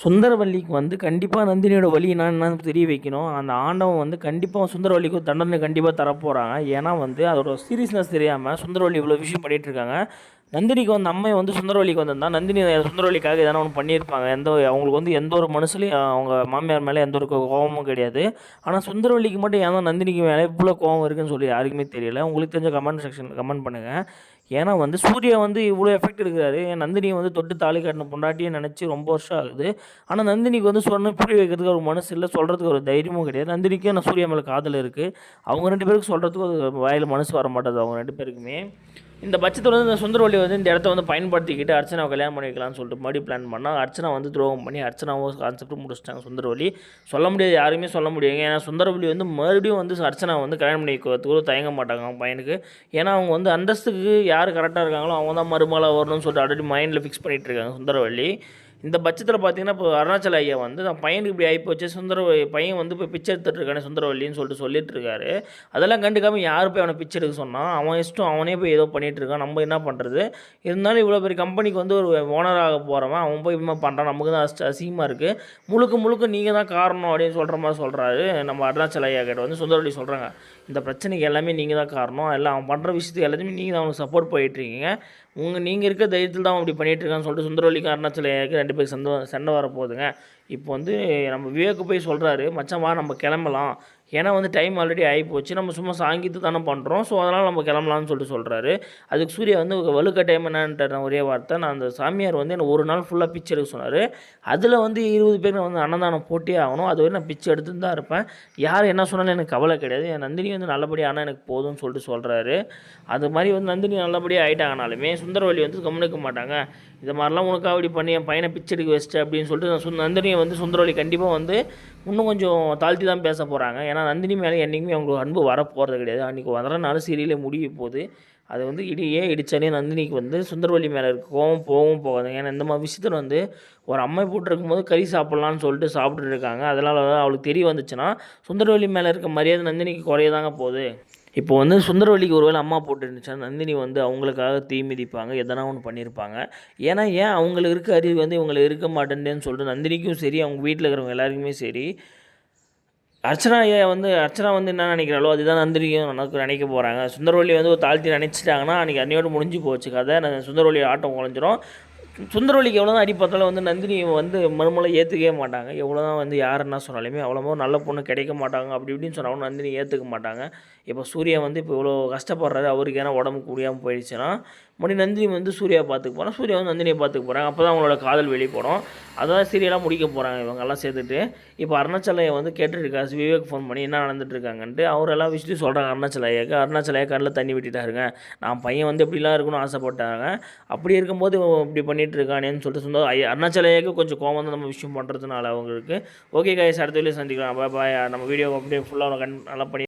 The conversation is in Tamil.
சுந்தரவல்லிக்கு வந்து கண்டிப்பாக நந்தினியோட வழி என்னன்னு தெரிய வைக்கணும். அந்த ஆண்டவன் வந்து கண்டிப்பாக சுந்தரவல்லிக்கு ஒரு தண்டனை கண்டிப்பாக தரப்போகிறாங்க. ஏன்னா வந்து அதோட சீரியஸ்னஸ் தெரியாமல் சுந்தரவல்லி இவ்வளோ விஷயம் பண்ணிகிட்டு இருக்காங்க. நந்தினிக்கு வந்து அம்மை வந்து சுந்தரவல்லிக்கு வந்திருந்தா நந்தினி சுந்தரவல்லிக்காக எதனா ஒன்று பண்ணியிருப்பாங்க. அவங்களுக்கு வந்து எந்த ஒரு மனசுலையும் அவங்க மாமியார் மேலே எந்த ஒரு கோபமும் கிடையாது. ஆனால் சுந்தரவல்லிக்கு மட்டும் ஏன்னா நந்தினிக்கு மேலே இவ்வளோ கோபம் இருக்குன்னு சொல்லி யாருக்குமே தெரியல. உங்களுக்கு தெரிஞ்ச கமெண்ட் செக்ஷனில் கமெண்ட் பண்ணுங்கள். ஏன்னா வந்து சூர்யா வந்து இவ்வளோ எஃபெக்ட் எடுக்கிறாரு. நந்தினியை வந்து தொட்டு தாலி கட்டின பொண்டாட்டியே நினச்சி ரொம்ப வருஷம் ஆகுது. ஆனால் நந்தினிக்கு வந்து சொன்ன புரிய வைக்கிறதுக்கு ஒரு மனசு இல்லை, சொல்கிறதுக்கு ஒரு தைரியமும் கிடையாது. நந்தினிக்கும் நான் சூர்யா மேலே காதல் இருக்குது. அவங்க 2 பேருக்கு சொல்கிறதுக்கு ஒரு வாயில் மனசு வர மாட்டேது அவங்க 2 பேருக்குமே. இந்த பட்சத்தில் வந்து இந்த சுந்தரவல்லி வந்து இந்த இடத்த வந்து பயன்படுத்திக்கிட்டு அர்ச்சனாவை கல்யாணம் பண்ணி வைக்கலாம்னு சொல்லிட்டு மறுபடியும் பிளான் பண்ணால் அர்ச்சனா வந்து துரோகம் பண்ணி அர்ச்சனாவும் கான்செப்ட் முடிச்சிட்டாங்க சுந்தரவல்லி. சொல்ல முடியாது, யாருமே சொல்ல முடியாது. ஏன்னா சுந்தரவல்லி வந்து மறுபடியும் வந்து அர்ச்சனா வந்து கல்யாணம் பண்ணி வைக்கிறதுக்கு தயங்க மாட்டாங்க அவங்க பையனுக்கு. ஏன்னா அவங்க வந்து அந்தஸ்துக்கு யார் கரெக்டாக இருக்காங்களோ அவங்க தான் மருமகளாக வரணும்னு சொல்லிட்டு ஆல்ரெடி மைண்டில் ஃபிக்ஸ் பண்ணிகிட்டு இருக்காங்க சுந்தரவல்லி. இந்த பட்சத்தில் பார்த்தீங்கன்னா இப்போ அருணாச்சல ஐயா வந்து நான் பையனுக்கு இப்படி ஆகிப்போச்சு, பையன் வந்து இப்போ பிச்சை எடுத்துகிட்டு இருக்கானே சுந்தரவல்லின்னு சொல்லிட்டு இருக்காரு. அதெல்லாம் கண்டுக்காமல் யார் போய் அவனை பிச்சை எடுக்க சொன்னான்? அவன் இஷ்டம், அவனே போய் ஏதோ பண்ணிகிட்டு இருக்கான். நம்ம என்ன பண்ணுறது? இருந்தாலும் இவ்வளோ பெரிய கம்பெனிக்கு வந்து ஒரு ஓனராக போகிறவன் அவன் போய் இப்படி பண்ணுறான், நமக்கு தான் அசிங்கமாக இருக்குது. முழுக்க முழுக்க நீங்கள் தான் காரணம் அப்படின்னு சொல்கிற மாதிரி சொல்கிறாரு நம்ம அருணாச்சல ஐயா கிட்ட வந்து சுந்தரவல்லி சொல்கிறாங்க. இந்த பிரச்சனைக்கு எல்லாமே நீங்கள் தான் காரணம், எல்லாம் அவன் பண்ணுற விஷயத்துக்கு எல்லாத்தையுமே நீங்கள் தான் அவனுக்கு சப்போர்ட் பண்ணிகிட்ருக்கீங்க. நீங்கள் இருக்க தைரியத்தில் தான் அவன் இப்படி பண்ணிகிட்ருக்கான்னு சொல்லிட்டு சுந்தரவல்லிக்கு அருணாச்சல ஐயாவுக்கு 2 பேருக்கு சண்டை வரப்போகுதுங்க. இப்போ வந்து நம்ம விவேக்கு போய் சொல்கிறாரு, மச்சான் வா நம்ம கிளம்பலாம், ஏன்னா வந்து டைம் ஆல்ரெடி ஆகிப்போச்சு, நம்ம சும்மா சாங்கித்து தானே பண்ணுறோம், ஸோ அதனால் நம்ம கிளம்பலாம்னு சொல்கிறாரு. அதுக்கு சூர்யா வந்து வலுக்கட்டாயம் என்னன்ட்டு ஒரே வார்த்தை, நான் அந்த சாமியார் வந்து என்ன ஒரு நாள் ஃபுல்லாக பிச்சை எடுக்க சொன்னார், அதில் வந்து 20 பேர் வந்து அன்னதானம் போட்டே ஆகணும், அது வரை நான் பிச்சை எடுத்துன்னு தான் இருப்பேன், யார் என்ன சொன்னாலும் எனக்கு கவலை கிடையாது, என் நந்தினி வந்து நல்லபடியாக ஆனால் எனக்கு போதும்னு சொல்கிறாரு. அது மாதிரி வந்து நந்தினி நல்லபடியாக ஆகிட்டாங்கனாலுமே சுந்தரவல்லி வந்து கவனிக்க மாட்டாங்க. இது மாதிரிலாம் உனக்காக அப்படி பண்ணி என் பையனை பிச்சை எடுக்க வச்சிட்டு அப்படின்னு சொல்லிட்டு நந்தினியை வந்து சுந்தரவல்லி கண்டிப்பாக வந்து இன்னும் கொஞ்சம் தாழ்த்தி தான் பேச போகிறாங்க. ஏன்னா நந்தினி மேலே என்றைக்குமே அவங்களுக்கு அன்பு வரப்போகிறது கிடையாது. அன்றைக்கி வரனால சீரியலே முடிய போகுது. அது வந்து இடித்தாலே நந்தினிக்கு வந்து சுந்தரவல்லி மேலே இருக்க கோவம் போகவும் போகாது. ஏன்னா இந்த மாதிரி விஷயத்தில் வந்து ஒரு அம்மை போட்டிருக்கும் போது கறி சாப்பிட்லான்னு சொல்லிட்டு சாப்பிட்டுட்டு இருக்காங்க. அதனால் அவளுக்கு தெரிய வந்துச்சுன்னா சுந்தரவல்லி மேலே இருக்க மரியாதை நந்தினிக்கு குறையதாங்க போகுது. இப்போ வந்து சுந்தரவல்லிக்கு ஒரு வேளை அம்மா போட்டுருந்துச்சுன்னா நந்தினி வந்து அவங்களுக்காக தீ மிதிப்பாங்க, எதனா ஒன்று பண்ணியிருப்பாங்க. ஏன் அவங்களுக்கு இருக்க அறிவு வந்து இவங்களுக்கு இருக்க மாட்டேன்னு சொல்லிட்டு நந்தினிக்கும் சரி, அவங்க வீட்டில் இருக்கிறவங்க எல்லாருக்குமே சரி, அர்ச்சனா வந்து என்ன நினைக்கிறாளோ அதுதான் நந்தினியும் எனக்கு நினைக்க போகிறாங்க. சுந்தரவல்லி வந்து ஒரு தாழ்த்தி நினச்சிட்டாங்கன்னா அன்றைக்கி அன்னையோடு முடிஞ்சு போச்சு கதை. சுந்தரவல்லி ஆட்டம் குறைஞ்சிரும். சுந்தரவல்லிக்கு எவ்வளோ தான் அடி பார்த்தாலும் வந்து நந்தினி வந்து மறுமலை ஏற்றுக்கவே மாட்டாங்க. எவ்வளோ தான் வந்து யார் என்ன சொன்னாலுமே அவ்வளோ நல்ல பொண்ணு கிடைக்க மாட்டாங்க அப்படி இப்படின்னு சொன்னாலும் நந்தினி ஏற்றுக்க மாட்டாங்க. இப்போ சூர்யா வந்து இப்போ இவ்வளோ கஷ்டப்படுறாரு, அவருக்கு ஏன்னா உடம்பு முடியாமல் போயிடுச்சுன்னா மறுபடியும் நந்தினி வந்து சூர்யாவை பார்த்துக்க போகிறாங்க, சூர்யா வந்து நந்தினியை பார்த்துக்க போகிறாங்க. அப்போ தான் அவங்களோட காதல் வெளிப்படும். அதான் சீரியலாக முடிக்க போகிறாங்க இவங்கெல்லாம் சேர்த்துட்டு. இப்போ அருணாச்சலையை வந்து கேட்டுருக்காரு விவேக் ஃபோன் பண்ணி என்ன நடந்துட்டுருக்காங்கன்ட்டு. அவர் எல்லா விஷயத்தையும் சொல்கிறாங்க அருணாச்சலையாக்கு. அருணாச்சலையா கண்ணில் தண்ணி விட்டுட்டாருங்க, நான் பையன் வந்து இப்படிலாம் இருக்கணும்னு ஆசைப்பட்டாங்க, அப்படி இருக்கும்போது இப்படி பண்ணிகிட்டு இருக்கானேன்னு சொல்லிட்டு அருணாச்சலையாக்கு கொஞ்சம் கோவம் வந்து நம்ம விஷயம் பண்ணுறதுனால அவங்களுக்கு. ஓகே கைஸ், அடுத்த வீடியோ சந்திக்கலாம். பாய். நம்ம வீடியோ அப்படியே ஃபுல்லாக நல்லா பண்ணி